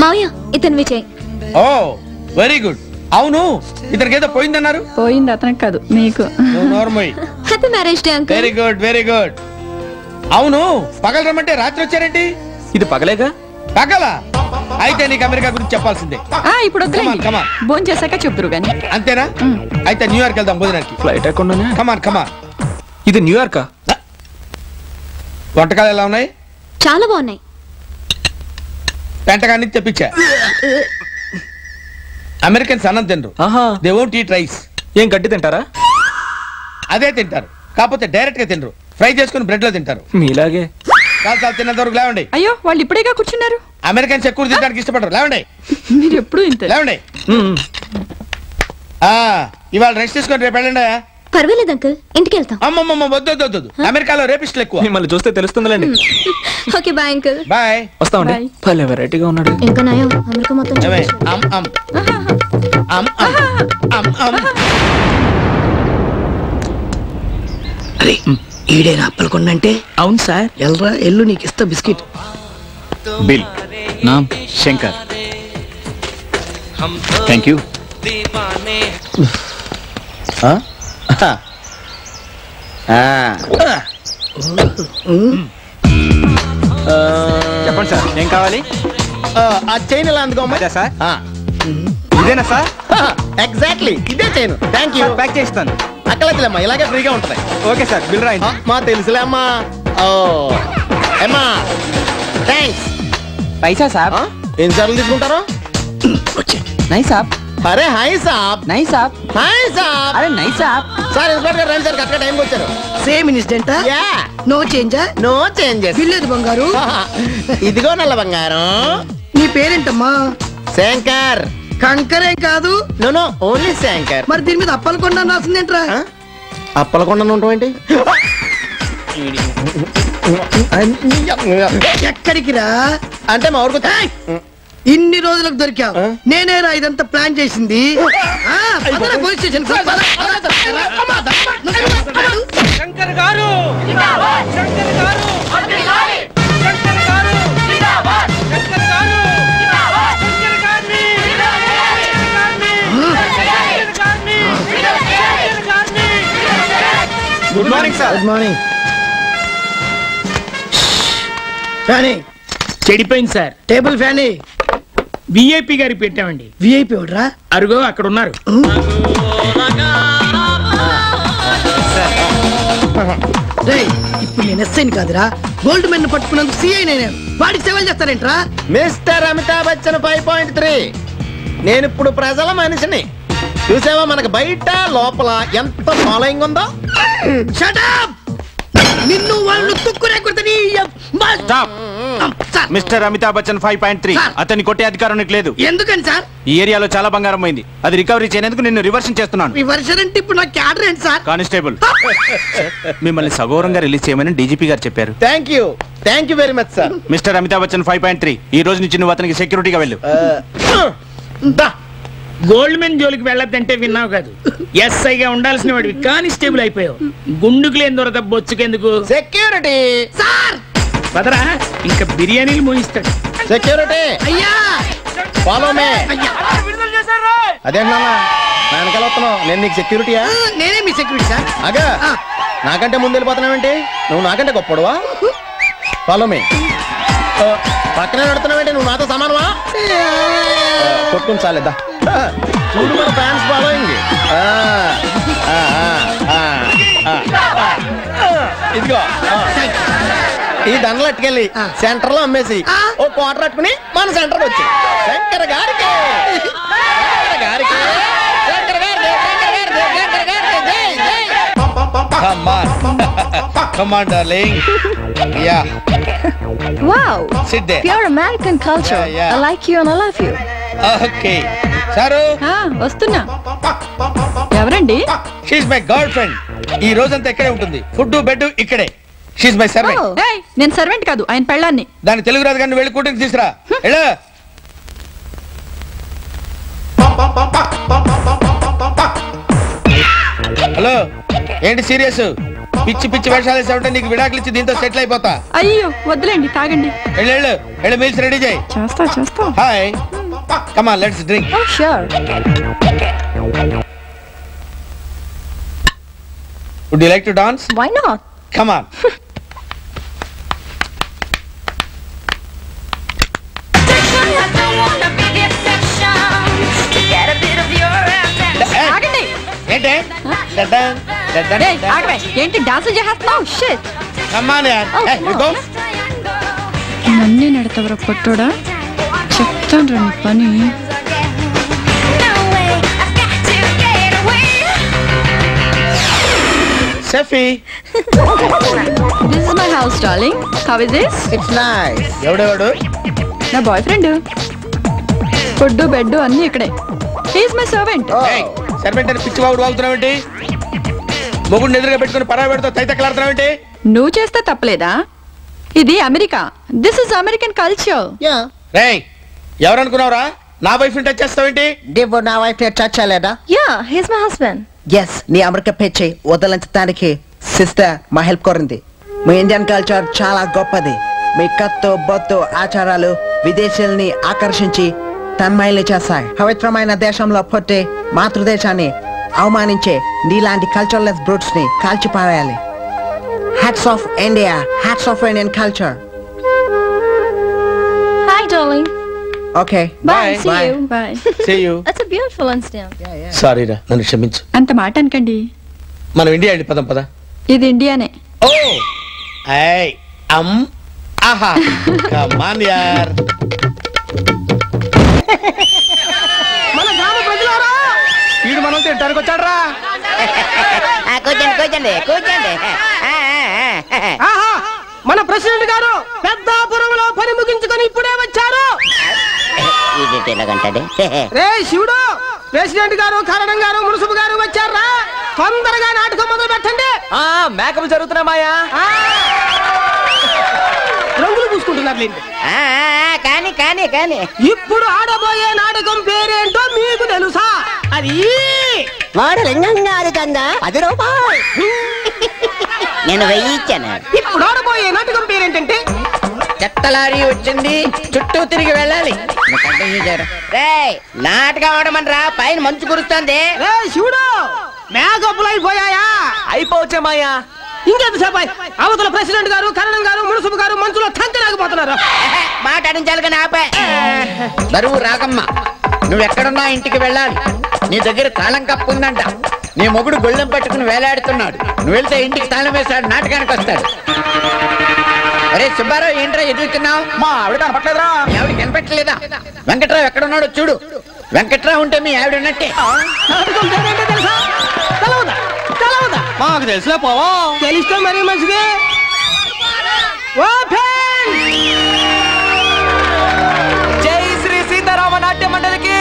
మావయ్య ఇతను విజయ్. ఓ very good. అవును ఇతనికి ఏదో పోయిందన్నారు. పోయింది అతనికి కాదు మీకు. Happy marriage day uncle. Very good very good. అవును పగలు రమ్మంటే రాత్రి వచ్చారేంటి? ఇది పగలేగా? పగలా? అయితే నీకు అమెరికా గురించి చెప్పాల్సిందే. ఇప్పుడు భోజనం చేశాక చెప్తురు గాని. అంతేనా? అయితే న్యూయార్క్ వెళ్దాం భోజనానికి. ఫ్లైట్ ఎక్కడున్నానే? కమాన్ కమాన్. ఇది న్యూయార్కా? వంటకాలు ఎలా ఉన్నాయి? చాలా బాగున్నాయి. పెంటగా నుంచి తెప్పించా. అమెరికన్స్ అన్నం తినరు. They won't eat rice. ఏం గడ్డి తింటారా? అదే తింటారు, కాకపోతే డైరెక్ట్ గా తినరు, ఫ్రై చేసుకుని బ్రెడ్ లో తింటారు. మీలాగే. చాలు చాలు తిన్నంత వరకు లేవండి. అయ్యో వాళ్ళు ఇప్పుడేగా కూర్చున్నారు. అమెరికన్స్ ఎక్కువ తినడానికి ఇష్టపడరు. లేవండి. మీరు ఎప్పుడు ఇంతే. లేవండి. ఇవాళ రెస్ట్ తీసుకొని రేపు వెళ్ళండి. పర్వాలేదు అంకుల్, ఇంటికి వెళ్తాం. అమ్మమ్మ వద్దు వద్దు వద్దు, అమెరికాలో రేపిస్టులు ఎక్కువ. మిమ్మల్ని చూస్తే తెలుస్తుందిలేండి. Okay bye uncle. బాయ్. వస్తామండి. భలే వెరైటీగా ఉన్నాడు. ఇంకా నయం అమెరికా మొత్తం అరే ఈడేనా అప్పలకొండంటే? అవును సార్. ఎల్రా ఎల్లు, నీకు ఇస్తా బిస్కెట్. బిల్ నామ్ శంకర్. Thank you. చెప్పండి సార్, ఏం కావాలి? ఆ చైన్ ఎలా అందుకోమా సార్? ఇదేనా సార్? ఎగ్జాక్ట్లీ ఇదే చైన్. Thank you. ప్యాక్ చేస్తాను. అక్కలేదులేమ్మా, ఇలాగే ఫ్రీగా ఉంటుంది. ఓకే సార్, బిల్ రాయండి. మా తెలుసులే అమ్మా. అమ్మా థ్యాంక్స్. పైసా సార్? ఎన్నిసార్లు తీసుకుంటారు? నై సాబ్. అరే హాయ్ సాబ్. నై సాబ్. హాయ్ సాబ్. అరే నై సాబ్. సార్ ఇన్స్పెక్టర్ గారు రండి సార్, కరెక్ట్ టైంకి వచ్చారు. Same incident. నో చేంజా? No changes. బిల్లేదు బంగారు. ఇదిగో నల్ల బంగారం. నీ పేరేంటమ్మా? శంకర్. కంకరేం కాదు. No only Shankar. మరి దీని మీద అప్పలకొండ రాసిందేంట్రా? అప్పలకొండ ఉంటాం ఏంటి? ఎక్కడికి రా అంటే మా ఊరుకు. ఇన్ని రోజులకు దొరికావు. నేనేరా ఇదంతా ప్లాన్ చేసింది. Police station. శంకర్ గారు, శంకర్ గారు, శంకర్ గారు, శంకర్ గారు, good morning sir. Good morning. Fanny చెడిపోయింది సార్. టేబుల్ ఫ్యానీ విఐపి గారి పెట్టామండి. విఐపి ఎవడ్రా? అరుగో అక్కడ ఉన్నారు. ఇప్పుడు నేను ఎస్ఐని కాదురా, గోల్డ్ మెన్ పట్టుకున్నందుకు సిఐ. నేను వాడికి సేవలు చేస్తానేంట్రా? మిస్టర్ అమితాబ్ బచ్చన్ 5.3. నేను ఇప్పుడు ప్రజల మనిషిని. చూసావా మనకు బయట లోపల ఎంత ఫాలోయింగ్ ఉందో? Shut up. నిన్ను వాళ్ళు తుక్కునే కొడతని. మిస్టర్ అమితాబ్ బచ్చన్ 5.3. అతన్ని కొట్టే అధికారం నీకు లేదు. ఎందుకని సార్? ఈ ఏరియాలో చాలా బంగారం పోయింది, అది రికవరీ చేయడానికి నిన్ను రివర్షన్ చేస్తున్నాను. రివర్షన్ అంటే ఇప్పుడు నా క్యాడర్ ఏంటి సార్? కానిస్టేబుల్, మిమ్మల్ని సగౌరవంగా రిలీజ్ చేయమని డీజీపీ గారు చెప్పారు. Thank you very much sir. Mister Amitabh Bachchan 5.3, ఈ రోజు నుంచి నువ్వు అతనికి సెక్యూరిటీగా వెళ్ళు. గోల్డ్ మెన్ జోలికి వెళ్ళొద్దంటే విన్నావు కాదు. ఎస్ఐగా ఉండాల్సిన వాడివి కానిస్టేబుల్ అయిపోయావు. గుండుకు లేని దొరద బొచ్చుకెందుకు? Security sir. పదరా, ఇంకా బిర్యానీలు మోయిస్తాడు. సెక్యూరిటీ అయ్యా, ఫాలో మే. అదేంటన్నా నా వెనకాల వస్తున్నావు? నేను నీకు సెక్యూరిటీయా? నేనే మీ సెక్యూరిటీ సార్. అగా నాకంటే ముందు వెళ్ళిపోతున్నావేంటి? నువ్వు నాకంటే గొప్పడువా? ఫాలో మే. పక్కనే నడుతున్నావేంటి? నువ్వు నాతో సమానమా? కొట్టుకుని చాలేదా? చూడు మన ఫ్యాన్స్ ఫాలోయింగ్. ఇదిగో ఈ దండలు అట్టుకెళ్ళి సెంటర్ లో అమ్మేసి ఓ క్వార్టర్ అట్టుకుని మన సెంటర్ వచ్చి శంకర్ గారికి Come on, darling. Yeah. Wow. Sit there. Pure American culture. Yeah. I like you and I love you. Okay. Saru. వస్తున్నా. ఎవరండి? She's my girlfriend. ఈ రోజంతా ఇక్కడే ఉంటుంది. ఫుడ్ బెడ్ ఇక్కడే. She's my servant. నేను సర్వెంట్ కాదు, ఆయన పెళ్ళాన్ని. దాని తెలుగు రాదు కానీ వెళ్ళి కూటింగ్ తీసురా. ఎలా? హలో, ఏంటి సీరియస్? పిచ్చి పిచ్చి వేషాలు వేసావుంటే నీకు విడాకులు ఇచ్చి దీంతో సెటిల్ అయిపోతా. అయ్యో వద్దులేండి, తాగండి. వెళ్ళు మీల్స్ రెడీ చేయి. చేస్తా. Hi, come on let's drink. Oh, sure. Would you like to dance? Why not? Come on. ఆగండి. ఏంటి? ఏయ్, ఆగవే. ఏంటి డాన్స్ చేస్తున్నావు? షిట్. కమ్ ఆన్ యార్. You go. నన్నే నడతవరా పొట్టోడా? చెప్తాను రా నీ పని. సెఫీ, This is my house, darling. How is this? It's nice. ఎవడెవడు? నా బాయ్ ఫ్రెండ్. ఫుడ్ బెడ్ అన్ని ఇక్కడే. He's my servant. సర్వెంట్ అని పిచ్చి వాగుడు వాగుతున్నావేంటి? మొగుడిని ఎదురుగా పెట్టుకుని పరాయి పెడితే తైతక్కలాడుతున్నావేంటి? నువ్వు చేస్తే తప్పలేదా? ఇది America. This is American culture. Yeah, రేయ్, ఎవరనుకున్నావురా? నా వైఫ్ ని టచ్ చేస్తావేంటి? డివో నా వైఫ్ ని టచ్ చేయలేదా? Yeah, he's my husband. Yes, నీ అమెరికా పెంచి వదలించడానికి సిస్టర్ మా హెల్ప్ కోరింది. మీ ఇండియన్ కల్చర్ చాలా గొప్పది. మీ కత్తు బొత్తు ఆచారాలు విదేశీయుల్ని ఆకర్షించి తన్మయల్ని చేస్తాయి. పవిత్రమైన దేశంలో పుట్టి మాతృదేశాన్ని అవమానించే నీలాంటి కల్చర్లెస్ బ్రూట్స్ ని కాల్చిపారేయాలి. Hats off India, hats off Indian culture. Hi, darling. Okay, Bye. See Bye. you. Bye. See you. That's a beautiful incident. Sorry రా, నన్ను క్షమించు. అంత మాట అనకండి. మనం ఇండియా అండి, పదం పద. ఇది ఇండియానే. ఓ ఐ అమ్ ఆహా, కమ్ ఆన్ యార్. మన గ్రామ ప్రజలారా, వీడు మనం తింటానికి వచ్చాడ్రా. కూర్చోండి. ఆహా, మన ప్రెసిడెంట్ గారు పెద్దాపురంలో పని ముగించుకొని ఇప్పుడే వచ్చారు. రే శివుడు, ప్రెసిడెంట్ గారు, కరణం గారు, మున్సిపు గారు వచ్చారా? తొందరగా నాటకం మొదలు పెట్టండి. మేకలు జరుగుతున్నామాయా? రంగులు పూసుకుంటున్నారు. కానీ ఇప్పుడు ఆడబోయే నాటకం పేరేంటో మీకు తెలుసా? అది వాడు లింగం గారు కన్నా 10 రూపాయలు. నేను 1000 ఇచ్చాను. ఇప్పుడు ఆడబోయే నాటకం పేరేంటంటే చెత్తలారీ వచ్చింది, చుట్టూ తిరిగి వెళ్ళాలి. రేయ్, నాటకం ఆడమనరా, పైన మంచు కురుస్తుంది. రే శివుడు, మేకప్లు అయిపోయాయా? అయిపోవచ్చామాయా? ఇంకెంతసేపు? అవతల ప్రెసిడెంట్ గారు, కరణం గారు, మున్సిపు గారు మంచులో కంకరాగిపోతున్నారు. మాట్లాడించాలి కానీ ఆపే. బరువు రాకమ్మ, నువ్వెక్కడున్నా ఇంటికి వెళ్ళాలి. నీ దగ్గర తాళం కప్పు ఉందంట. నీ మొగుడు గొళ్ళెం పట్టుకుని వేలాడుతున్నాడు. నువ్వు వెళ్తే ఇంటికి తాళం వేశాడు, నాటకానికి వస్తాడు. అరే సుబ్బారావు, ఏంట్రా ఎదుగుతున్నావు? మా ఆవిడ కనపట్లేదురా. ఆవిడ కనపట్టలేదా? వెంకట్రావు ఎక్కడున్నాడో చూడు. వెంకట్రావు ఉంటే మీ ఆవిడ ఉన్నట్టే. నాటకం పేరేంటో తెలుసా? తెలవదా? మాకు తెలుసులే పోవా. తెలిస్తే మరీ మంచిది. ఓపెన్. జై శ్రీ సీతారామ నాట్య మండలికి.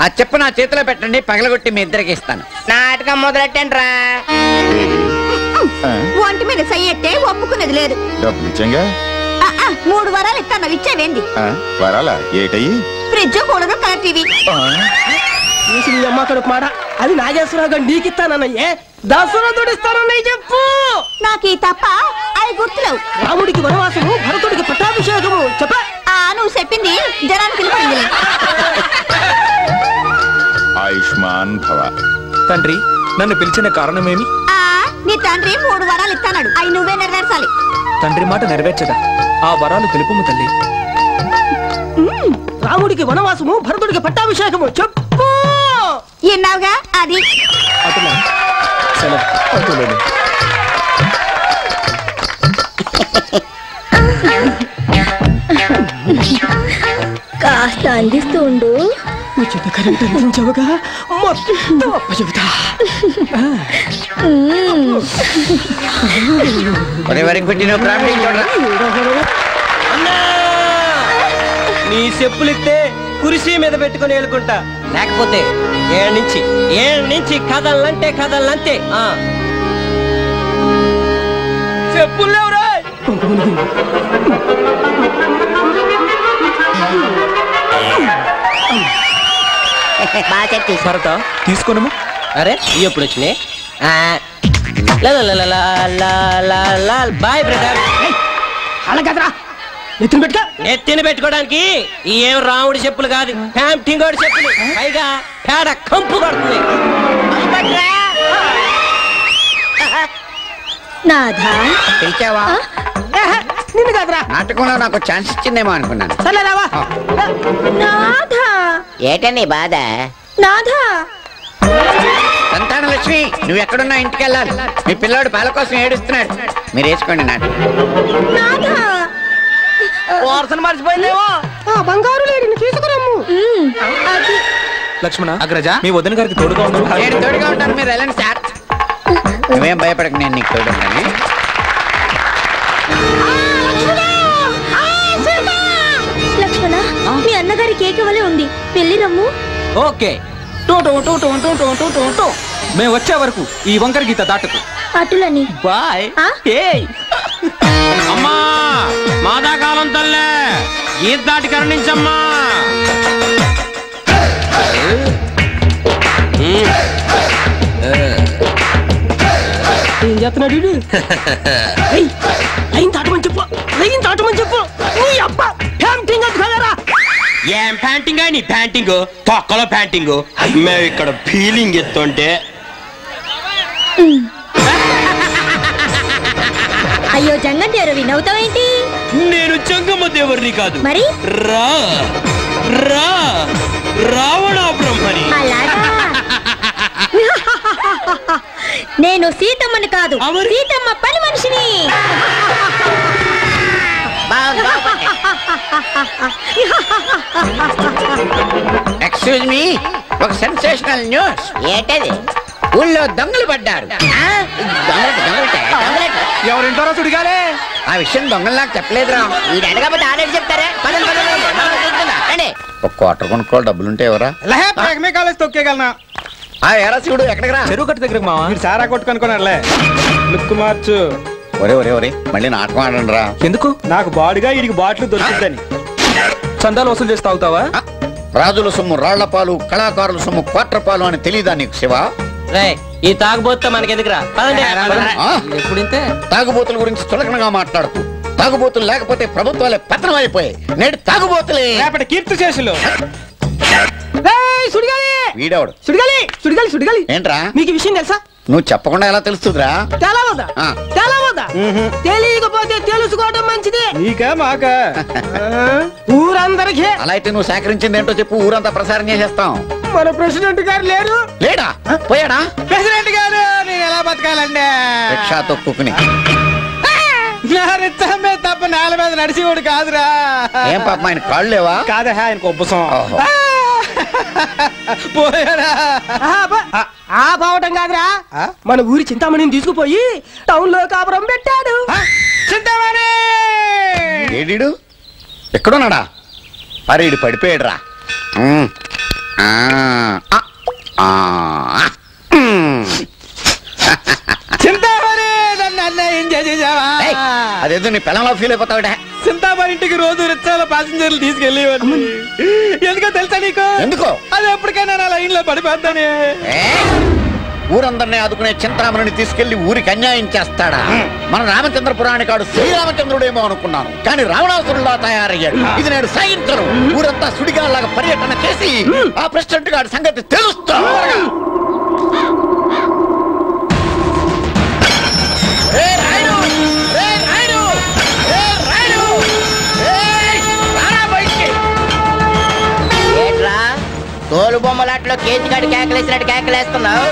ఆ చెప్పు నా చేతిలో పెట్టండి, పగలగొట్టి మీ ఇద్దరికి ఇస్తాను. నాటకం మొదలెట్టండి రా. ఒంటి మీద సయ్యట్టే ఒప్పుకునేది లేదు. డబ్బులు ఇచ్చాంగా. 3 వరాలు ఇస్తాను, ఇచ్చేవేంది? వరాలా ఏటయ్యి? Fridge, cooler, colour TV. చూసి నీ అమ్మ కడుపు మాట. అది నాగేశ్వరరావు గారు నీకిస్తానన్నయ్యే. దశరథుడు ఇస్తానన్నయ్య చెప్పు. నాకు ఈ తప్ప అవి గుర్తులేవు. రాముడికి వనవాసము, భరతుడికి పట్టాభిషేకము చెప్ప. నువ్వు చెప్పింది జనానికి వినపడింది. ఆయుష్మాన్ భవ. తండ్రి, నన్ను పిలిచిన కారణమేమి? నీ తండ్రి 3 వరాలు ఇస్తాడు, అవి నువ్వే నెరవేర్చాలి. తండ్రి మాట నెరవేర్చగా ఆ వరాలు తెలుపుము తల్లి. రాముడికి వనవాసము, భరతుడికి పట్టాభిషేకము చెప్పు. విన్నావుగా? అది అటులా సెలవు. అటులోనే. కాస్త అందిస్తూ ఉండు. ఉచిత కరెంట్ అందించవుగా, మొత్తం అప్పచెబుతా. వరకు పెట్టిన నీ చెప్పులిస్తే కురిసి మీద పెట్టుకుని వెళ్ళుకుంటా. లేకపోతే ఏడు నుంచి కథలంటే కథలంతే. చెప్పులేవురా. బాగా చెట్టు భరత తీసుకున్నాము. అరే ఎప్పుడు వచ్చినాయి? Bye brother. అలా కదరా నెత్తిన పెట్టుకో. నెత్తిని పెట్టుకోవడానికి ఈ ఏం రాముడి చెప్పులు కాదు, టింగోడి చెప్పులు. పైగా పేడ కంపు పడుతుంది. నాథా పిలిచావా? నిన్ను కదరా. నాటకంలో నాకు ఛాన్స్ ఇచ్చిందేమో అనుకున్నాను. సరే రావా. నాథా ఏటని బాధ? నాథా సంతాన లక్ష్మి, నువ్వు ఎక్కడున్నా ఇంటికి వెళ్ళాలి. మీ పిల్లాడు పాల కోసం ఏడుస్తున్నాడు. మీరు వేసుకోండి నాటకం. నాథా వారసన మర్చిపోయిందేమో. బంగారు లేడిని తీసుకురమ్ము. అది లక్ష్మణ అగ్రజ మీ వదిన గారికి తోడుగా ఉండు. నేను తోడుగా ఉంటాను, మీరు వెళ్ళండి సార్. నువ్వేం భయపడకు, నేను నీకు తోడుంటాను. లక్ష్మణ మీ అన్నగారి కేక వలె ఉంది, పెళ్లి రమ్ము. ఓకే. మేము వచ్చే వరకు ఈ వంకర గీత దాటకు. అటులని బాయ్. అమ్మా మాదాకాలం తల్లే గీత దాటి కరుణించమ్మా. ఏం చేస్తున్నాడు వీడు? లైన్ దాటమని చెప్పు, లైన్ దాటమని చెప్పు. నీ అబ్బా ప్యాంటింగ్ అది కదరా. ఏం ప్యాంటింగ్ నీ ప్యాంటింగ్ తొక్కలో ప్యాంటింగ్. మేము ఇక్కడ ఫీలింగ్ ఎత్తుంటే అయ్యో జంగంటారు వినవుతావేంటి? నేను జంగమ్మ దేవుడిని కాదు, మరి రా రా రావణ బ్రహ్మని. అలాగా నేను సీతమ్మని కాదు, సీతమ్మ పని మనిషిని. ఎక్స్క్యూజ్ మీ, ఒక సెన్సేషనల్ న్యూస్. ఏంటది? ఊళ్ళో దొంగలు పడ్డారు. ఎవరింటారో సుడిగాలే. ఆ విషయం దొంగలు నాకు చెప్పలేదురా. ఇది అడగకపోతే ఆల్రెడీ చెప్తారే. ఒక క్వార్టర్ కొనుక్కోవాలి, డబ్బులుంటే ఎవరా? కాలేజ్ తొక్కేగలనా? ఆ ఎరా శివుడు ఎక్కడికి రా? చెరువు కట్టు దగ్గర మావా. మీరు సారా కొట్టుకొనుకోనర్లే. లుక్ మార్చు. ఒరే ఒరే ఒరే, మళ్ళీ నాటకం ఆడండి రా. ఎందుకు? నాకు బాడుగా వీడికి బాటిల్ దొరుకుతుందని. చందాలు వసూలు చేసి తాగుతావా? రాజుల సొమ్ము రాళ్ల పాలు, కళాకారుల సొమ్ము క్వార్టర్ పాలు అని తెలీదా నీకు శివ? ఈ తాగుబోతే మనకెందుకురా? ఎప్పుడింతే తాగుబోతుల గురించి చులకనగా మాట్లాడుతూ, తాగుబోతులు లేకపోతే ప్రభుత్వాలే పతనం అయిపోయాయి. నేడు తాగుబోతులే రేపటి కీర్తి చేసులు. సుడిగాలి వీడేవాడు. సుడిగాలి సుడిగాలి సుడిగాలి. ఏంట్రా మీకు విషయం తెలుసా? నువ్వు చెప్పకుండా ఎలా తెలుస్తుందిరా? తెలవదా? తెలవదా? తెలియకపోతే తెలుసుకోవడం మంచిది. నీకా మాకా? ఊరందరికీ. అలా అయితే నువ్వు సేకరించింది ఏంటో చెప్పు, ఊరంతా ప్రసారం చేసేస్తాం. మన ప్రెసిడెంట్ గారు లేరు. లేడా? పోయాడా? ప్రెసిడెంట్ గారు నేను ఎలా బతకాలండి? రిక్షా తొక్కుని. తప్ప నేల మీద నడిచేవాడు కాదురా. ఏం పాపం ఆయన కాళ్ళు లేవా? కాదా ఆయన కొబ్బసం. పోయాడా? ఆ పోవటం కాదురా, మన ఊరి చింతామణిని తీసుకుపోయి టౌన్ లో కాపురం పెట్టాడు. చింతామణి ఏడీడు ఎక్కడున్నాడా? అరే ఇడు పడిపోయాడు రా. చింతామణి నన్ను అన్యాయం చేసేసావా? అదేదో నీ పిల్లల్లో ఫీల్ అయిపోతావుడా? చింతామణి ఇంటికి రోజు రిక్షాలో ప్యాసింజర్లు తీసుకెళ్ళేవాడు. ఎందుకో తెలుసా నీకు? ఎందుకో? అది ఎప్పటికైనా నా లైన్ లో పడిపోద్దని. ఊరందరినీ ఆదుకునే చింతామణిని తీసుకెళ్లి ఊరికి అన్యాయం చేస్తాడా? మన రామచంద్రపురాణికాడు శ్రీరామచంద్రుడేమో అనుకున్నాను, కానీ రావణాసురులా తయారయ్యాడు. ఇది నేను సాయించను. ఊరంతా సుడిగాల్లాగా పర్యటన చేసి ఆ ప్రెసిడెంట్ గారి సంగతి తెలుస్తా. తోలు బొమ్మలాట్లో కేజీగాడి కేకలేసినట్టు కేకలేస్తున్నావు.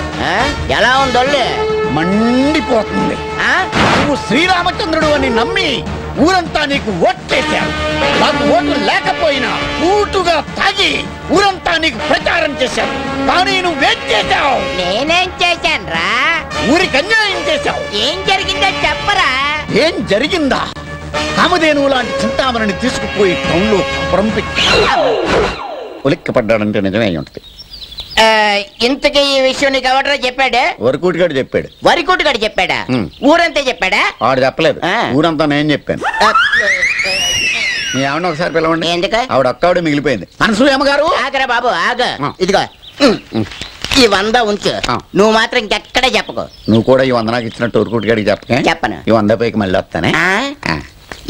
ఎలా ఉందొల్లి? మండిపోతుంది. నువ్వు శ్రీరామచంద్రుడు అని నమ్మి ఊరంతా నీకు ఓట్లేశారు. నాకు ఓటు లేకపోయినా ఊటుగా తాగి ఊరంతా నీకు ప్రచారం చేశారు. కానీ నువ్వేం చేశావు? నేనేం చేశాను రా? ఊరికి అన్యాయం చేశావు. ఏం జరిగిందో చెప్పరా? ఏం జరిగిందా? కామధేనువు లాంటి చింతామణిని తీసుకుపోయి టౌన్లో పంపించావు. ఉలిక్కిపడ్డాడంటే నిజమే అయి ఉంటుంది. ఇంతకీ ఈ విషయం నీకు ఎవడరా చెప్పాడు? వరికోటిగాడు చెప్పాడు. వరికోటిగాడు చెప్పాడా? ఊరంతా చెప్పాడా? ఆడు చెప్పలేదు, ఊరంతా నేను చెప్పాను. మీ ఆవిడ ఒకసారి పిలవండి. ఎందుకు? ఆవిడ ఒక్కవిడ మిగిలిపోయింది. అనసూయమ్మ గారు ఆగరా బాబు ఆగ. ఇదిగో ఈ 100 ఉంచు. నువ్వు మాత్రం ఇంకెక్కడే చెప్పకు. నువ్వు కూడా ఈ 100 నాకు ఇచ్చినట్టు ఊరుకుటి గడికి చెప్పకే. చెప్పను. ఈ 100 పైకి మళ్ళీ వస్తానే.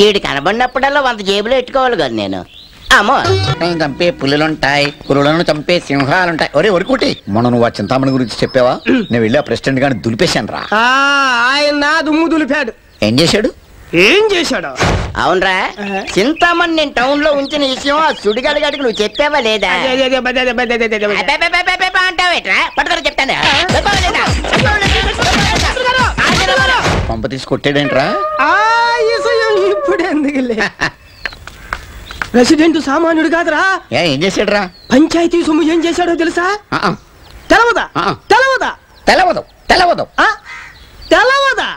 ఈడు కనబడినప్పుడల్లా 100 జేబులో పెట్టుకోవాలి కదా నేను. అమ్మో చంపే పులులుంటాయి, పులులను చంపే సింహాలుంటాయి. ఒరే ఒరుకుటి, మొన్న నువ్వు ఆ చింతామణి గురించి చెప్పావా? నేను వెళ్ళి ఆ ప్రెసిడెంట్ గారిని దులిపేశాను రా. ఆయన నా దుమ్ము దులిపాడు. ఏం చేశాడు? ఏం చేశాడు? అవునరా, చింతామణి నేను టౌన్ లో ఉంచిన విషయం ఆ సుడిగాడి గడికి నువ్వు చెప్పావా లేదా? అంటావేట్రా? పట్టుకొని చెప్తాను. పంప తీసి కొట్టాడేంట్రా? ఇప్పుడు ఎందుకులే. ప్రెసిడెంట్ సామాన్యుడు కాదురా. ఏం చేశాడు రా? పంచాయతీ సొమ్ము ఏం చేశాడో తెలుసా? తెలవదా? తెలవదా? తెలవదు. తెలవదు. తెలవదా?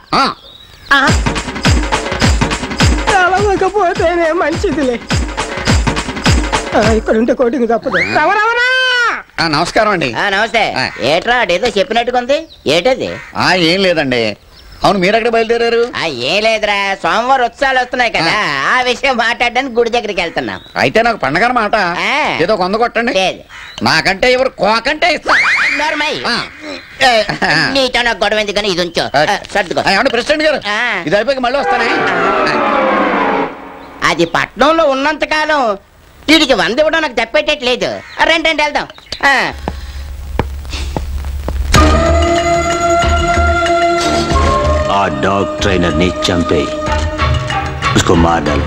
తెలవకపోతేనే మంచిదిలే. ఇక్కడ ఉంటే కోటింగ్ తప్పదు. నమస్కారం అండి. నమస్తే. ఏట్రా అదేదో చెప్పినట్టుకుంది, ఏటది? ఏం లేదండి. అవును, మీరు ఎక్కడ బయలుదేరారు? ఏం లేదురా, సోమవారం ఉత్సవాలు వస్తున్నాయి కదా, ఆ విషయం మాట్లాడడానికి గుడి దగ్గరికి వెళ్తున్నాం. అయితే నాకు పండగ మాట. ఏదో 100 కొట్టండి. నాకంటే ఎవరు కోకంటే ఇస్తా. నీతో నాకు గొడవ ఎందుకు కానీ ఇది ఉంచో. సర్దుకో. ప్రెసిడెంట్ గారు, ఇది అయిపోయి మళ్ళీ వస్తానే. అది పట్నంలో ఉన్నంత కాలం వీడికి 100 ఇవ్వడం నాకు తప్పేటట్లేదు. రండి వెళ్దాం. आ डॉग ट्रेनर ने चंपे उसको मार डालो।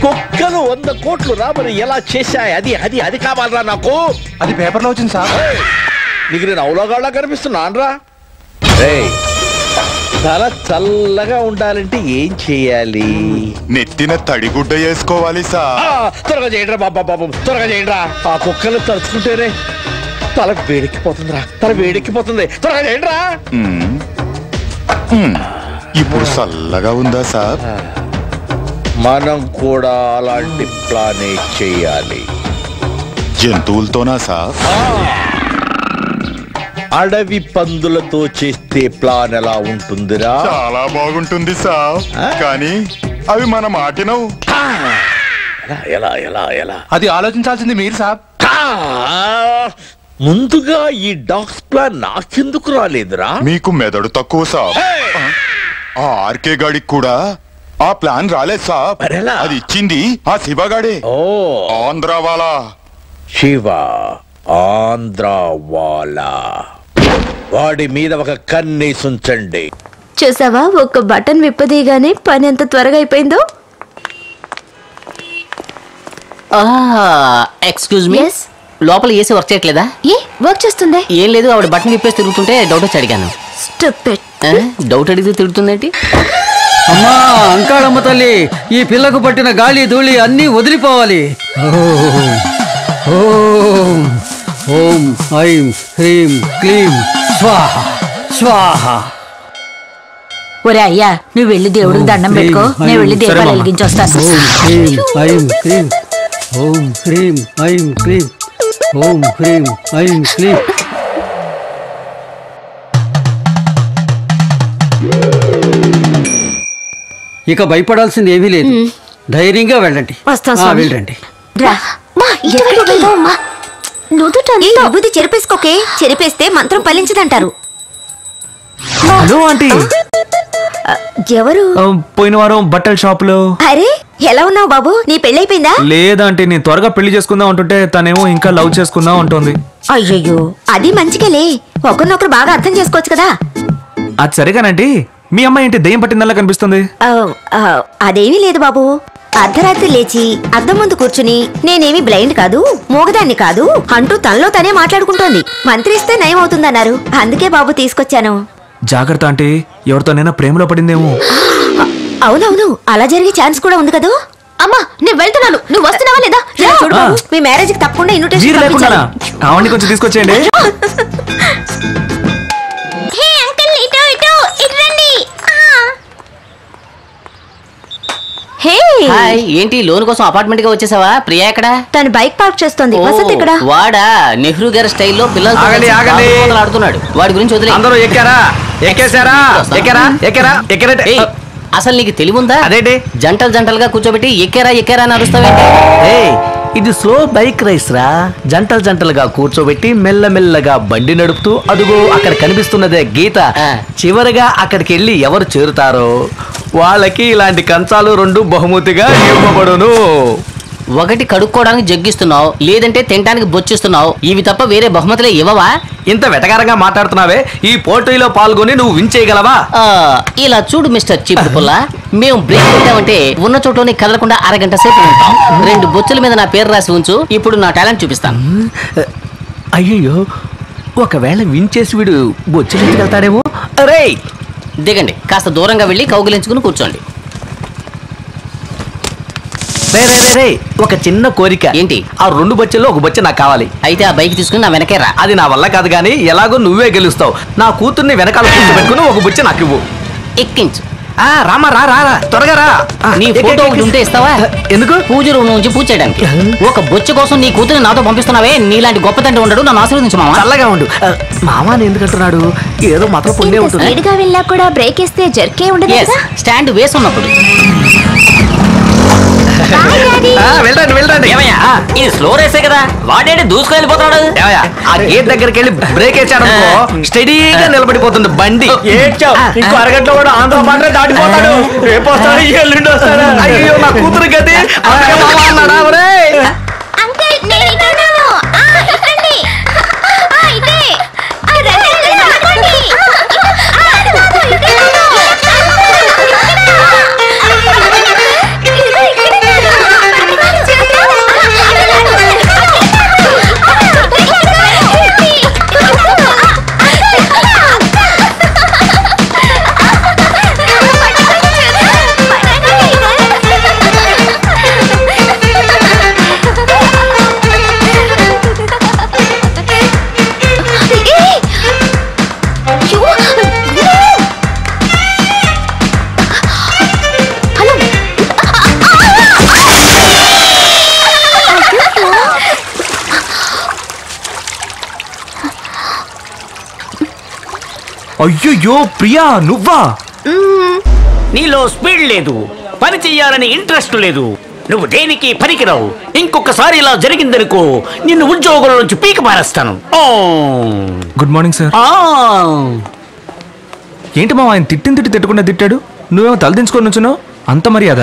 కుక్కలు 100 కోట్లు రాబడి ఎలా చేశాయి? అది అది అది కావాలరా నాకు. అది పేపర్లో వచ్చింది సార్. నీకు నేను అవలోగాళ్ళ కనిపిస్తున్నాను రా. తల చల్లగా ఉండాలంటే ఏం చేయాలి? నెత్తిన తడిగుడ్డ వేసుకోవాలి సార్. త్వరగా చేయండి రా బాబు, త్వరగా చేయండి రా. ఆ కుక్కలు తలుచుకుంటేనే తల వేడెక్కిపోతుందిరా, తల వేడెక్కిపోతుంది. త్వరగా చేయండి రా. ఇప్పుడు చల్లగా ఉందా సార్? మనం కూడా అలాంటి ప్లానే చేయాలి. జంతువులతోనా సార్? అడవి పందులతో చేస్తే ప్లాన్ ఎలా ఉంటుందిరా? చాలా బాగుంటుంది సార్, కానీ అవి మన మాటినవు. ఎలా ఎలా ఎలా అది ఆలోచించాల్సింది మీరు సాబ్. ముందుగా ఈ డాగ్స్ ప్లాన్ నాకెందుకు రాలేదురా? మీకు మెదడు తక్కువ సార్. ఆ ఆర్కే గాడికి కూడా ఆ ప్లాన్ రాలేదు సార్. అది ఇచ్చింది ఆ శివగాడే. ఆంధ్ర వాలా. శివ ఆంధ్ర వాలా. వాడి మీద ఒక కన్నేసి ఉంచండి. చూసావా, ఒక్క బటన్ విప్పదీగానే పని ఎంత త్వరగా అయిపోయిందో. ఎక్స్క్యూజ్ మీ, లోపల ఏసీ వర్క్ చేయట్లేదా? ఏ వర్క్ చేస్తుందే? ఏం లేదు, ఆవిడ బటన్ విప్పేసి తిరుగుతుంటే డౌట్ వచ్చి అడిగాను. డౌట్ అడిగితే తిరుగుతుందేంటి? అమ్మా అంకాళమ్మ తల్లి, ఈ పిల్లకు పట్టిన గాలి ధూళి అన్నీ వదిలిపోవాలి. ఓం ఓం ఐం హ్రీం క్లీం స్వాహ స్వాహ. ఒరే అయ్యా, నువ్వు వెళ్ళి దేవుడికి దండం పెట్టుకో, నేను వెళ్ళి దీపాలు వెలిగించొస్తాను. ఓం హ్రీం ఐం క్లీం, ఓం హ్రీం ఐం క్లీం, ఓం హ్రీం ఐం క్లీం. ఇక భయపడాల్సింది ఏమీ లేదు, ధైర్యంగా వెళ్ళండి. వెళ్ళండి. విభూతి చెరిపేసుకోకే, చెరిపేస్తే మంత్రం ఫలించదంటారు. Hello aunty. ఎవరు? పోయిన వారం బట్టల షాప్ లో. అరే ఎలా ఉన్నావు బాబు, నీ పెళ్ళైపోయిందా? లేదంటే నేను త్వరగా పెళ్లి చేసుకుందాం అంటుంటే తనేమో ఇంకా లవ్ చేసుకుందాం అంటుంది. అయ్యయ్యో, అది మంచిగాలే, ఒకరినొకరు బాగా అర్థం చేసుకోవచ్చు కదా. అది సరేగానండి, మీ అమ్మాయి ఏంటి దెయ్యం పట్టిందల్లా కనిపిస్తుంది? అదేమీ లేదు బాబు, అర్ధరాత్రి లేచి అద్దం ముందు కూర్చుని నేనేమి బ్లైండ్ కాదు, మూగదాన్ని కాదు అంటూ తనలో తనే మాట్లాడుకుంటోంది. మంత్రిస్తే నయం అవుతుందన్నారు, అందుకే బాబు తీసుకొచ్చాను. జాగ్రత్త ఆంటీ, ఎవరితోనైనా ప్రేమలో పడిందేమో. అవునవును, అలా జరిగే ఛాన్స్ కూడా ఉంది కదా. అమ్మా నేను వెళ్తున్నాను, నువ్వు వస్తున్నావా లేదా? చూడు బాబు, మీ మ్యారేజ్ కి తప్పకుండా ఇన్విటేషన్ పంపించాలి. ఆవిడ్ని కొంచెం తీసుకొచ్చేయండి. ఏంటి లోన్ కోసం అపార్ట్మెంట్ గా వచ్చేసావా? ప్రియా ఎక్కడ? తను బైక్ పార్క్ చేస్తోంది. వసంత్ ఎక్కడ? వాడా నెహ్రూ గారి స్టైల్లో పిల్లలతో ఆడుతున్నాడు, వాడి గురించి వదిలే. అందరూ ఎక్కారా? ఎక్కేసారా? ఎక్కారా? ఎక్కారా? ఎక్కరంటే అసలు నీకు తెలివుందా? అదేంటి జంటలు జంటలుగా కూర్చోబెట్టి ఎక్కారా ఎక్కారా అని అరుస్తావేంటి? ఇది స్లో బైక్ రేస్ రా. జంటలు జంటలుగా కూర్చోబెట్టి మెల్లమెల్లగా బండి నడుపుతూ అదుగో అక్కడ కనిపిస్తున్నదే గీత. చివరిగా అక్కడికి వెళ్ళి ఎవరు చేరుతారో వాళ్ళకి ఇలాంటి కంచాలు 2 బహుమతిగా ఇవ్వబడును. ఒకటి కడుక్కోవడానికి జగ్గిస్తున్నావు, లేదంటే తినడానికి బొచ్చిస్తున్నావు. ఇవి తప్ప వేరే బహుమతులే ఇవ్వవా? ఇంత వెటకారంగా మాట్లాడుతున్నావే, ఈ పోటీలో పాల్గొని నువ్వు విన్ చేయగలవా? ఇలా చూడు మిస్టర్ చీపుడు పుల్ల, మేము బ్రేక్ పెట్టామంటే ఉన్న చోట్లోనే కదలకుండా అరగంట సేపు ఉంటాం. 2 బొచ్చుల మీద నా పేరు రాసి ఉంచు, ఇప్పుడు నా టాలెంట్ చూపిస్తాను. అయ్యో, ఒకవేళ విన్ చేసి వీడు బొచ్చులెత్తుకెళ్తాడేమో. అరే దిగండి, కాస్త దూరంగా వెళ్ళి కౌగిలించుకుని కూర్చోండి. రే ఒక చిన్న కోరిక. ఏంటి? ఆ 2 బొచ్చుల్లో ఒక బొచ్చ నాకు కావాలి. అయితే ఆ బైక్ తీసుకుని నా వెనకే రా. అది నా వల్ల కాదు గానీ ఎలాగో నువ్వే గెలుస్తావు. నా కూతుర్ని వెనకాల కూర్చోబెట్టుకుని ఒక బొచ్చ నాకు ఇవ్వు. ఎక్కించు. రామా రా త్వరగా రా. నీ ఫోటో ఒకటి ఉంటే ఇస్తావా? ఎందుకు? పూజ రూమ్ నుంచి పూజ చేయడానికి. ఒక బొచ్చ కోసం నీ కూతురు నాతో పంపిస్తున్నావే, నీలాంటి గొప్ప తండ్రి ఉండడు. నన్ను ఆశీర్వదించు మామ. చల్లగా ఉండు. మామాని ఎందుకంటున్నాడు? ఏదో మాత్రం పుణ్యం ఉంటుంది. స్పీడ్గా వెళ్ళా కూడా బ్రేక్ వేస్తే జర్కే ఉండదు కదా? స్టాండ్ వేసి ఉన్నప్పుడు. వెళ్ళండి. ఇది స్లో రేసే కదా, వాడేంటి దూసుకు వెళ్ళిపోతాడు? ఆ గేట్ దగ్గరికి వెళ్ళి బ్రేక్ వేసాడు స్టడీగా నిలబడిపోతుంది బండి. ఇంకో అరగంటలో కూడా ఆంధ్ర బార్డర్ దాటిపోతాడు. రేపు వస్తాడు, ఎల్లుండి వస్తాడు. అయ్యో నా కూతురు గది అన్నాడా? అయ్యో ప్రియా, నువ్వా? నీలో స్పీడ్ లేదు, పని చెయ్యాలని ఇంట్రెస్ట్ లేదు, నువ్వు దేనికి పనికిరావు. ఇంకొకసారి ఇలా జరిగిందనుకో నిన్ను ఉద్యోగంలో నుంచి పీక పారేస్తాను. Good morning sir. ఏంటి మా ఆయన తిట్టకుండా తిట్టాడు, నువ్వేమో తలదించుకొని నుంచున్నావు? అంత మర్యాద?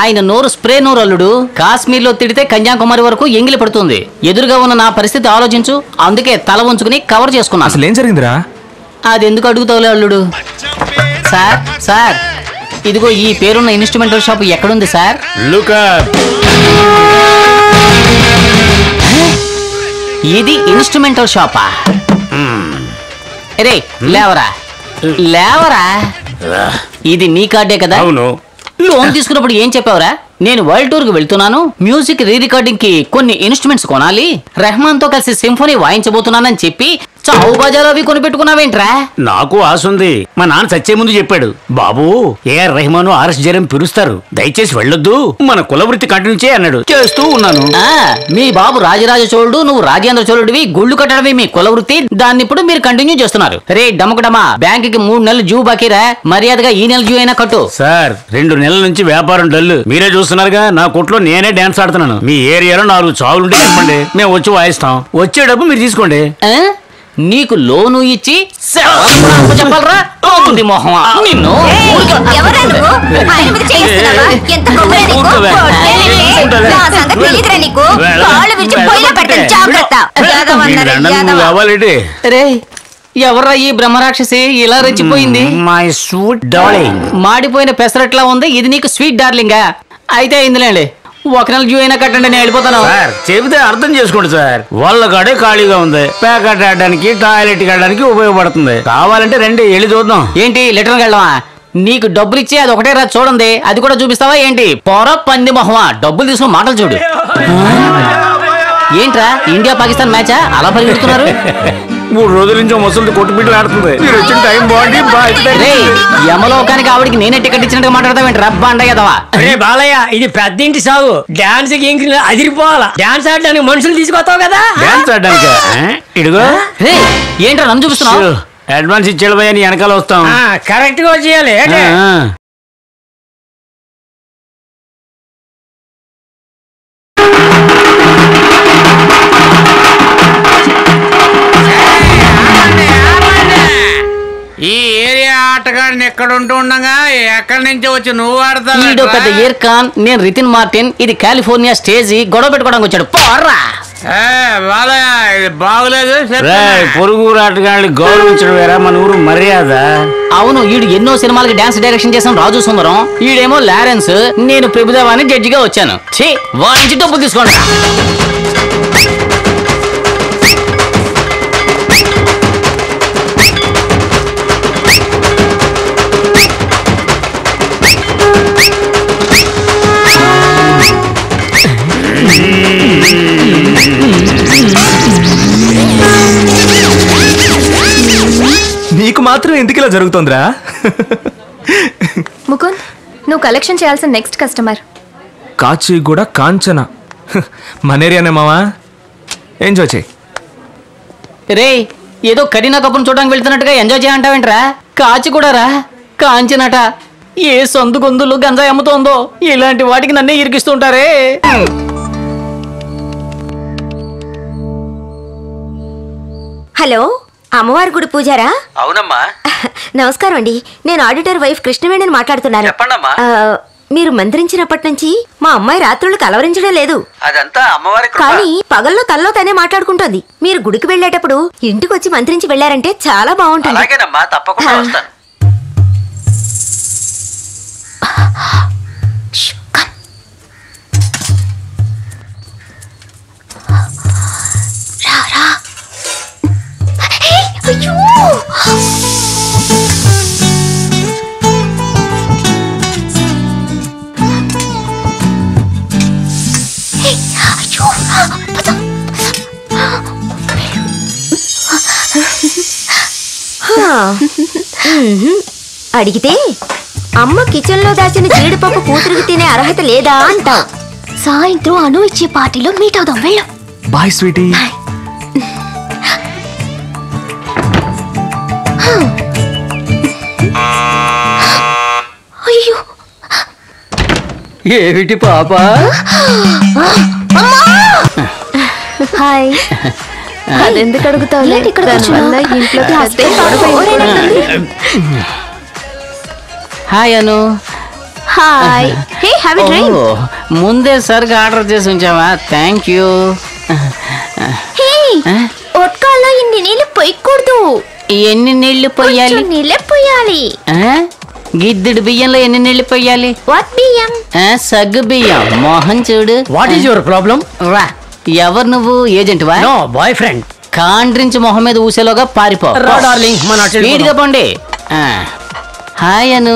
ఆయన నోరు స్ప్రే నోరు అల్లుడు. కాశ్మీర్లో తిడితే కన్యాకుమారి వరకు ఎంగిలి పడుతుంది. ఎదురుగా ఉన్న నా పరిస్థితి ఆలోచించు. అందుకే తల ఉంచుకుని కవర్ చేసుకున్నా. అసలు ఏం జరిగిందిరా? అది ఎందుకు అడుగుతావులే అల్లుడు. సార్ ఇదిగో ఈ పేరున్న ఇన్స్ట్రుమెంటల్ షాప్ ఎక్కడుంది సార్? ఇది ఇన్స్ట్రుమెంటల్ షాపా? రే లేవరా. ఇది నీ కార్డే కదా? అవును. లోన్ తీసుకున్నప్పుడు ఏం చెప్పావురా? నేను వరల్డ్ టూర్ కి వెళ్తున్నాను, మ్యూజిక్ రీ రికార్డింగ్ కి కొన్ని ఇన్స్ట్రుమెంట్స్ కొనాలి, రెహమాన్ తో కలిసి సింఫోనీ వాయించబోతున్నానని చెప్పి చావు బజార్ అవి కొనిపెట్టుకున్నావేంట్రా? నాకు ఆశ ఉంది. మా నాన్న చచ్చే ముందు చెప్పాడు, బాబు ఏఆర్ రెహమాన్ ఆర్ఎస్ జయరాం పిలుస్తారు, దయచేసి వెళ్ళొద్దు, మన కులవృత్తి కంటిన్యూ చేయి అన్నాడు. చేస్తూ ఉన్నాను. మీ బాబు రాజరాజ చోళుడు, నువ్వు రాజేంద్ర చోళుడివి. గుళ్ళు కట్టడమే మీ కులవృత్తి, దాన్ని ఇప్పుడు మీరు కంటిన్యూ చేస్తున్నారు. రే డమకుడమా, బ్యాంక్ కి 3 నెలలు డ్యూ బాకీరా, మర్యాదగా ఈ నెల డ్యూ అయినా కట్టు. సార్ 2 నెలల నుంచి వ్యాపారం డల్లు, మీరే చూస్తున్నారుగా. నా కొట్లో నేనే డాన్స్ ఆడుతున్నాను. మీ ఏరియాలో 4 చావులుంటే చెప్పండి, మేము వచ్చి వాయిస్తాం. వచ్చే డబ్బు మీరు తీసుకోండి. నీకు లోను ఇచ్చి చెప్పాలరా మొహమా నిన్ను? ఎవర్రా ఈ బ్రహ్మరాక్షసి ఇలా రెచ్చిపోయింది? My sweet darling. మాడిపోయిన పెసరట్లా ఉంది, ఇది నీకు స్వీట్ డార్లింగా? అయితే అయిందిలేండి, 1 నెల డ్యూ అయినా కట్టండి, నేను వెళ్ళిపోతాను. సార్ చెబితే అర్థం చేసుకోండి సార్, వాళ్ళ కాడే ఖాళీగా ఉంది, ప్యాకెట్ ఆడడానికి టాయిలెట్ ఆడడానికి ఉపయోగపడుతుంది. కావాలంటే రండి వెళ్ళి చూద్దాం. ఏంటి లెటర్కి వెళ్ళవా? నీకు డబ్బులు ఇచ్చి అది ఒకటే రా చూడండి, అది కూడా చూపిస్తావా ఏంటి? పొర పంది మొహమా, డబ్బులు తీసుకుని మాటలు చూడు. ఏంట్రా ఇండియా పాకిస్తాన్ మ్యాచా అలా పరిగెడుతున్నారు? 3 రోజుల నుంచి ముసలి కొట్టుబిడ్డలు ఆడుతుంది. మీరు వచ్చిన టైం బాగుంది. యమలోకానికి ఆవిడికి నేనే టికెట్ ఇచ్చినట్టు మాట్లాడతావేంటి రబ్బా అండగదవా? బాలయ్య ఇది పెద్దింటి సాగు, డాన్స్ అదిరిపోవాలా. డాన్స్ ఆడడానికి మనుషులు తీసుకొస్తావు కదా? డాన్స్ ఆడడానికి ఇడుగో. ఏంట్రా నన్ను చూపిస్తున్నావు? అడ్వాన్స్ ఇచ్చేళ్ళబోయా, నీ వెనకాల వస్తాం. కరెక్ట్ గా చేయాలి. ఆటగాడిని ఎక్కడ ఉంటూ ఉండగా ఎక్కడి నుంచి వచ్చి నువ్వు ఈడో పెద్ద ఆడతావు ఇర్కాన్, నేను రితిన్ మార్టిన్, ఇది కాలిఫోర్నియా స్టేజీ, గొడవ పెట్టుకోవడానికి వచ్చాడు. పోర్రా ఇది బాగులేదు పొరుగు ఆటగాళ్ళని గౌరవించడం వేరా మన ఊరు మర్యాద. అవును, ఈడు ఎన్నో సినిమాలకి డాన్స్ డైరెక్షన్ చేసిన రాజు సుందరం, ఈడేమో లారెన్స్, నేను ప్రభుదేవాని జడ్జిగా వచ్చాను. ఛీ, వాయించి డబ్బులు తీసుకోండి. నీకు మాత్రం ఎందుకు ఇలా జరుగుతుందిరా? ముకుంద్, నువ్వు కలెక్షన్ చేయాల్సిన నెక్స్ట్ కస్టమర్. కాచిగూడ కాంచన. మన ఏరియానే మావా, ఎంజాయ్ చేయి. రే, ఏదో కరీనా కపూర్ చూడడానికి వెళ్తున్నట్టుగా ఎంజాయ్ చేయంటావేంట్రా? కాచిగూడ రా, కాంచనట. ఏ సొందు గొంతులు గంజాయి అమ్ముతోందో, ఇలాంటి వాటికి నన్నే ఇరికిస్తుంటారే. హలో, అమ్మవారి గుడి పూజారా? అవునమ్మా. నమస్కారం అండి, నేను ఆడిటర్ వైఫ్ కృష్ణవేణిని మాట్లాడుతున్నాను. చెప్పండమ్మా. మీరు మంత్రించినప్పటి నుంచి మా అమ్మాయి రాత్రులు కలవరించడం లేదు. అదంతా అమ్మవారి కృప. కానీ పగల్లో తల్లో తనే మాట్లాడుకుంటోంది. మీరు గుడికి వెళ్ళేటప్పుడు ఇంటికి వచ్చి మంత్రించి వెళ్ళారంటే చాలా బాగుంటుంది. అలాగేనమ్మా, తప్పకుండా వస్తాను. అడిగితే అమ్మ కిచెన్ లో దాచిన జీడిపప్పు కూతురికి తినే అర్హత లేదా అంటావు. సాయంత్రం అను ఇచ్చే పార్టీలో మీట్ అవుదాం, వెళ్ళు. Bye sweety. అయ్యో, ఏమిటి పాప? హాయ్. అదెందుకు అడుగుతావు? హాయ్ అను. Hi. Hey, have a drink. ముందే సరిగా ఆర్డర్ చేసి ఉంచావా? Thank you. హే, ఒట్కాల్లో ఇన్ని నీళ్ళు పోయకూడదు. ఎన్ని నీళ్లు పోయాలి? నీళ్ళే పోయాలి. గిద్దెడు బియ్యంలో ఎన్ని నీళ్లు పోయాలి? వాట్ బియ్యం? సగ్గు బియ్యం. మోహన్ చూడు. What is your problem? రా, ఎవరు నువ్వు? ఏజెంట్ వా? No, boy friend. కాండ్రించి మొహం మీద ఊసేలోగా పారిపో. రా డార్లింగ్, మన అటు స్పీడ్ గా పోండి. హాయ్ అను.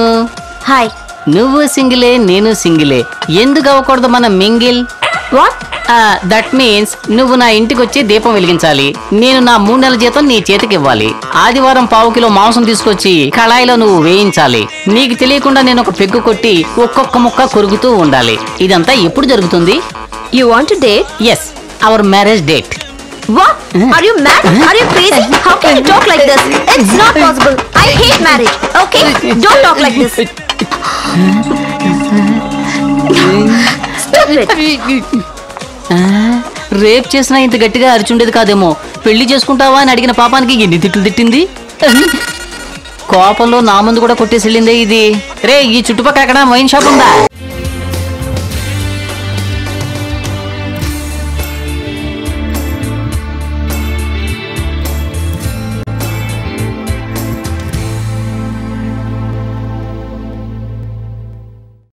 హాయ్. నువ్వు సింగిలే, నేను సింగిలే, ఎందుకు అవ్వకూడదు మన మింగిల్? వాట్? దట్ మీన్స్ నువ్వు నా ఇంటికి వచ్చి దీపం వెలిగించాలి, నేను నా 3 నెలల జీతం నీ చేతికి ఇవ్వాలి, ఆదివారం 1/4 కిలో మాంసం తీసుకొచ్చి కళాయిలో నువ్వు వేయించాలి, నీకు తెలియకుండా నేను ఒక పెగ్గు కొట్టి ఒక్కొక్క ముక్క కొరుకుతూ ఉండాలి. ఇదంతా ఎప్పుడు జరుగుతుంది? You want to date? Yes, our marriage date. What? Are you mad? Are you crazy? How can you talk like this? It's not possible. I hate marriage. Okay? Don't talk like this. Stop it. Rape చేసినా ఇంత గట్టిగా అరిచుండేది కాదేమో. పెళ్లి చేసుకుంటావా అని అడిగిన పాపానికి ఎన్ని తిట్లు తిట్టింది. కోపంలో నా ముందు కూడా కొట్టేసి వెళ్ళిందే ఇది. రే, ఈ చుట్టుపక్కల ఎక్కడ వైన్ షాప్ ఉందా?